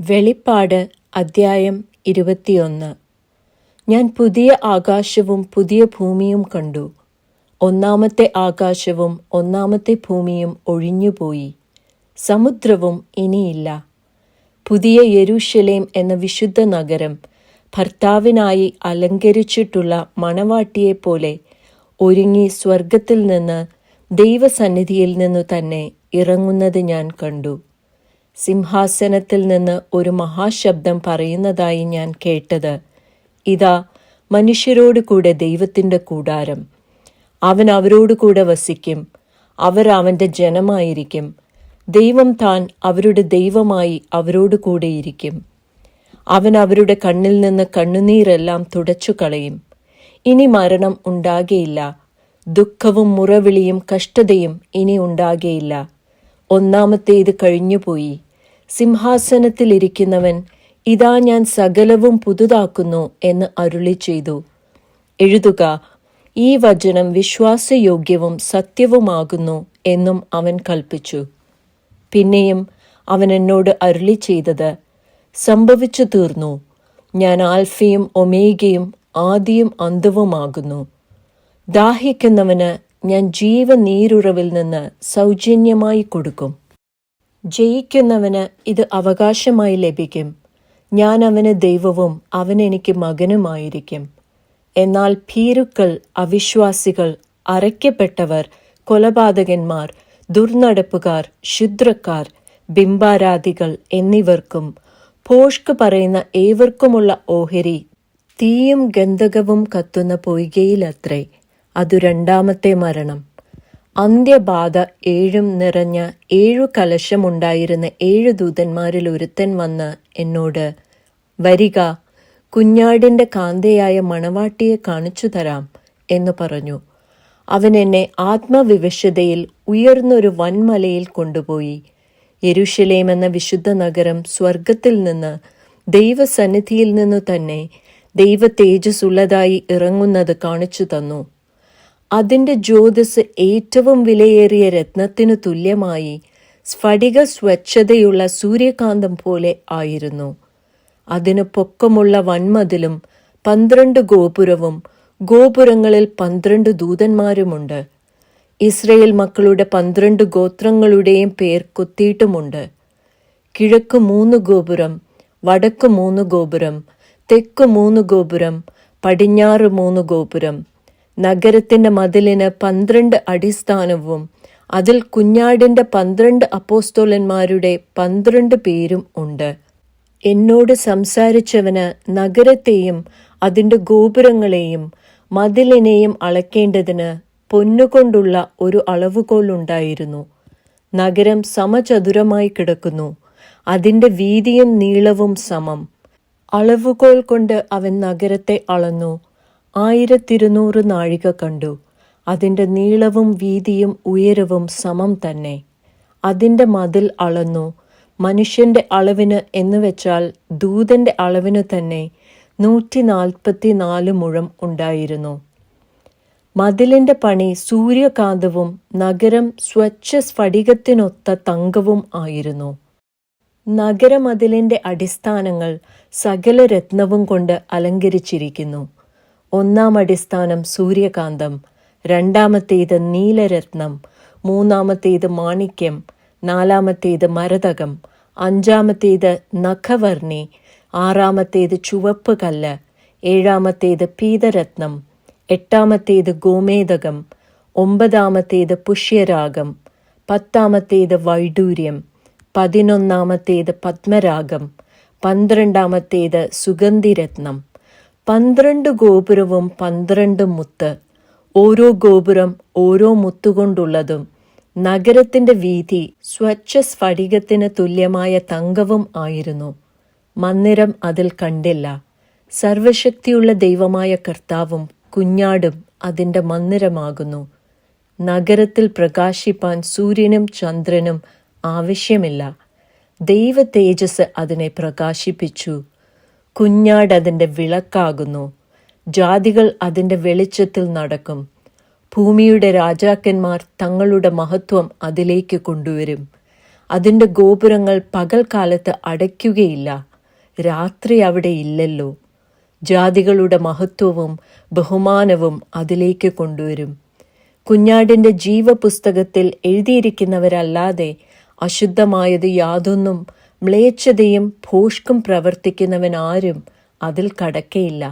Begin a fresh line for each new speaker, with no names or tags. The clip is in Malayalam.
വെളിപ്പാട് അദ്ധ്യായം 21. ഞാൻ പുതിയ ആകാശവും പുതിയ ഭൂമിയും കണ്ടു. ഒന്നാമത്തെ ആകാശവും ഒന്നാമത്തെ ഭൂമിയും ഒഴിഞ്ഞുപോയി, സമുദ്രവും ഇനിയില്ല. പുതിയ യെരൂശലേം എന്ന വിശുദ്ധ നഗരം ഭർത്താവിനായി അലങ്കരിച്ചിട്ടുള്ള മണവാട്ടിയെപ്പോലെ ഒരുങ്ങി സ്വർഗത്തിൽ നിന്ന് ദൈവസന്നിധിയിൽ നിന്നു തന്നെ ഇറങ്ങുന്നത് ഞാൻ കണ്ടു. സിംഹാസനത്തിൽ നിന്ന് ഒരു മഹാശബ്ദം പറയുന്നതായി ഞാൻ കേട്ടത്, ഇതാ, മനുഷ്യരോട് കൂടെ ദൈവത്തിൻ്റെ കൂടാരം. അവൻ അവരോട് കൂടെ വസിക്കും, അവർ അവൻ്റെ ജനമായിരിക്കും. ദൈവം താൻ അവരുടെ ദൈവമായി അവരോട് കൂടെയിരിക്കും. അവൻ അവരുടെ കണ്ണിൽ നിന്ന് കണ്ണുനീരെല്ലാം തുടച്ചു കളയും. ഇനി മരണം ഉണ്ടാകയില്ല, ദുഃഖവും മുറവിളിയും കഷ്ടതയും ഇനി ഉണ്ടാകയില്ല. ഒന്നാമത്തേത് കഴിഞ്ഞുപോയി. സിംഹാസനത്തിലിരിക്കുന്നവൻ, ഇതാ, ഞാൻ സകലവും പുതുതാക്കുന്നു എന്ന് അരുളി ചെയ്തു. എഴുതുക, ഈ വചനം വിശ്വാസയോഗ്യവും സത്യവുമാകുന്നു എന്നും അവൻ കൽപ്പിച്ചു. പിന്നെയും അവൻ എന്നോട് അരുളി ചെയ്തത്, സംഭവിച്ചു തീർന്നു. ഞാൻ ആൽഫയും ഒമേഗയും ആദിയും അന്തവുമാകുന്നു. ദാഹിക്കുന്നവന് ഞാൻ ജീവനീരുറവിൽ നിന്ന് സൗജന്യമായി കൊടുക്കും. ജയിക്കുന്നവന് ഇത് അവകാശമായി ലഭിക്കും. ഞാൻ അവന് ദൈവവും അവൻ എനിക്ക് മകനുമായിരിക്കും. എന്നാൽ ഭീരുക്കൾ, അവിശ്വാസികൾ, അറയ്ക്കപ്പെട്ടവർ, കൊലപാതകന്മാർ, ദുർനടപ്പുകാർ, ക്ഷുദ്രക്കാർ, ബിംബാരാധികൾ എന്നിവർക്കും ഭോഷ്ക് പറയുന്ന ഏവർക്കുമുള്ള ഓഹരി തീയും ഗന്ധകവും കത്തുന്ന പൊയ്കയിലത്രേ. അതു രണ്ടാമത്തെ മരണം. അന്ത്യബാധ 7 നിറഞ്ഞ 7 കലശമുണ്ടായിരുന്ന 7 ദൂതന്മാരിൽ ഒരുത്തൻ വന്ന് എന്നോട്, വരിക, കുഞ്ഞാടിൻ്റെ കാന്തയായ മണവാട്ടിയെ കാണിച്ചു തരാം എന്ന് പറഞ്ഞു. അവൻ എന്നെ ആത്മവിവശതയിൽ ഉയർന്നൊരു വൻമലയിൽ കൊണ്ടുപോയി. യെരൂശലേം എന്ന വിശുദ്ധ നഗരം സ്വർഗത്തിൽ നിന്ന് ദൈവസന്നിധിയിൽ നിന്നു തന്നെ ദൈവ തേജസ്സുള്ളതായി ഇറങ്ങുന്നത് കാണിച്ചു തന്നു. അതിൻ്റെ ജ്യോതിസ് ഏറ്റവും വിലയേറിയ രത്നത്തിനു തുല്യമായി സ്ഫടിക സ്വച്ഛതയുള്ള സൂര്യകാന്തം പോലെ ആയിരുന്നു. അതിന് പൊക്കമുള്ള വൻമതിലും 12 ഗോപുരവും ഗോപുരങ്ങളിൽ 12 ദൂതന്മാരുമുണ്ട്. ഇസ്രയേൽ മക്കളുടെ 12 ഗോത്രങ്ങളുടെയും പേർ കൊത്തിയിട്ടുമുണ്ട്. കിഴക്ക് 3 ഗോപുരം, വടക്ക് 3 ഗോപുരം, തെക്ക് 3 ഗോപുരം, പടിഞ്ഞാറ് 3 ഗോപുരം. നഗരത്തിൻ്റെ മതിലിന് 12 അടിസ്ഥാനവും അതിൽ കുഞ്ഞാടിൻ്റെ 12 അപ്പോസ്തലന്മാരുടെ 12 പേരും ഉണ്ട്. എന്നോട് സംസാരിച്ചവന് നഗരത്തെയും അതിൻ്റെ ഗോപുരങ്ങളെയും മതിലിനെയും അളക്കേണ്ടതിന് പൊന്നുകൊണ്ടുള്ള ഒരു അളവുകോൽ ഉണ്ടായിരുന്നു. നഗരം സമചതുരമായി കിടക്കുന്നു, അതിൻ്റെ വീതിയും നീളവും സമം. അളവുകോൽ കൊണ്ട് അവൻ നഗരത്തെ അളന്നു. 1200 നാഴിക കണ്ടു. അതിൻ്റെ നീളവും വീതിയും ഉയരവും സമം തന്നെ. അതിൻ്റെ മതിൽ അളന്നു. മനുഷ്യൻ്റെ അളവിന് എന്നുവെച്ചാൽ ദൂതൻ്റെ അളവിനു തന്നെ 144 മുഴം ഉണ്ടായിരുന്നു. മതിലിൻ്റെ പണി സൂര്യകാന്തവും നഗരം സ്വച്ഛ സ്ഫടികത്തിനൊത്ത തങ്കവും ആയിരുന്നു. നഗരമതിലിൻ്റെ അടിസ്ഥാനങ്ങൾ സകല രത്നവും കൊണ്ട് അലങ്കരിച്ചിരിക്കുന്നു. 1-ാം അടിസ്ഥാനം സൂര്യകാന്തം, 2-ാമത്തേത് നീലരത്നം, 3-ാമത്തേത് മാണിക്യം, 4-ാമത്തേത് മരതകം, 5-ാമത്തേത് നഖവർണി, 6-ാമത്തേത് ചുവപ്പ് കല്ല്, 7-ാമത്തേത് പീതരത്നം, 8-ാമത്തേത് ഗോമേതകം, 9-ാമത്തേത് പുഷ്യരാഗം, 10-ാമത്തേത് വൈഡൂര്യം, 11-ാമത്തേത് പത്മരാഗം, 12-ാമത്തേത് സുഗന്ധിരത്നം. 12 ഗോപുരവും 12 മുത്ത്, ഓരോ ഗോപുരം ഓരോ മുത്തുകൊണ്ടുള്ളതും. നഗരത്തിൻ്റെ വീതി സ്വച്ഛ സ്ഫടികത്തിന് തുല്യമായ തങ്കവും ആയിരുന്നു. മന്ദിരം അതിൽ കണ്ടില്ല. സർവശക്തിയുള്ള ദൈവമായ കർത്താവും കുഞ്ഞാടും അതിൻ്റെ മന്ദിരമാകുന്നു. നഗരത്തിൽ പ്രകാശിപ്പാൻ സൂര്യനും ചന്ദ്രനും ആവശ്യമില്ല. ദൈവ തേജസ് അതിനെ പ്രകാശിപ്പിച്ചു. കുഞ്ഞാട് അതിൻ്റെ വിളക്കാകുന്നു. ജാതികൾ അതിൻ്റെ വെളിച്ചത്തിൽ നടക്കും. ഭൂമിയുടെ രാജാക്കന്മാർ തങ്ങളുടെ മഹത്വം അതിലേക്ക് കൊണ്ടുവരും. അതിൻ്റെ ഗോപുരങ്ങൾ പകൽക്കാലത്ത് അടയ്ക്കുകയില്ല. രാത്രി അവിടെ ഇല്ലല്ലോ. ജാതികളുടെ മഹത്വവും ബഹുമാനവും അതിലേക്ക് കൊണ്ടുവരും. കുഞ്ഞാടിൻ്റെ ജീവപുസ്തകത്തിൽ എഴുതിയിരിക്കുന്നവരല്ലാതെ അശുദ്ധമായത് യാതൊന്നും മ്ലേച്ഛതയും ഭോഷ്കും പ്രവർത്തിക്കുന്നവൻ ആരും അതിൽ കടക്കയില്ല.